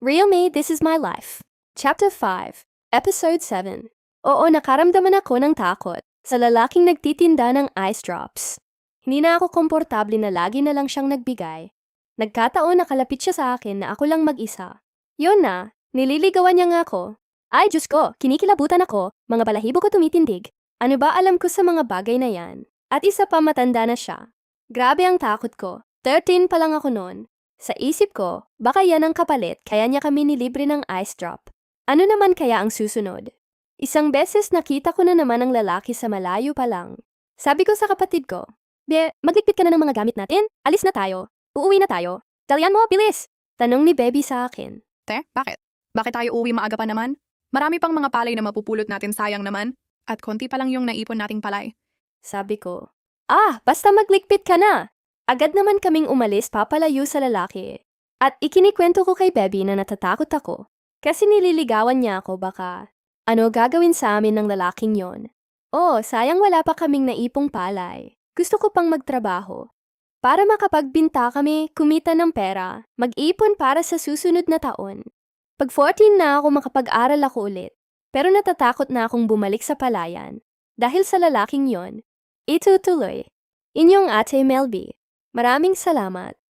Real Me, This Is My Life. Chapter 5, Episode 7. Oo, nakaramdaman ako ng takot sa lalaking nagtitinda ng ice drops. Hindi na ako komportable na lagi na lang siyang nagbigay. Nagkataon na kalapit siya sa akin na ako lang mag-isa. Yun na, nililigawan niya nga ako. Ay, Diyos ko, kinikilabutan ako, mga balahibo ko tumitindig. Ano ba alam ko sa mga bagay na yan? At isa pa matanda na siya. Grabe ang takot ko. 13 pa lang ako noon. Sa isip ko, baka yan ang kapalit kaya niya kami nilibre ng ice drop. Ano naman kaya ang susunod? Isang beses nakita ko na naman ang lalaki sa malayo pa lang. Sabi ko sa kapatid ko, Be, magligpit ka na ng mga gamit natin. Alis na tayo. Uuwi na tayo. Dalian mo, bilis! Tanong ni Baby sa akin. Te, bakit? Bakit tayo uwi maaga pa naman? Marami pang mga palay na mapupulot natin, sayang naman. At konti pa lang yung naipon nating palay. Sabi ko, basta magligpit ka na. Agad naman kaming umalis papalayo sa lalaki. At ikinikwento ko kay Baby na natatakot ako. Kasi nililigawan niya ako baka, ano gagawin sa amin ng lalaking yon? Oh, sayang wala pa kaming naipong palay. Gusto ko pang magtrabaho. Para makapagbinta kami, kumita ng pera, mag-ipon para sa susunod na taon. Pag 14 na ako makapag-aral ako ulit. Pero natatakot na akong bumalik sa palayan. Dahil sa lalaking yon, itutuloy. Inyong Ate Melby. Maraming salamat.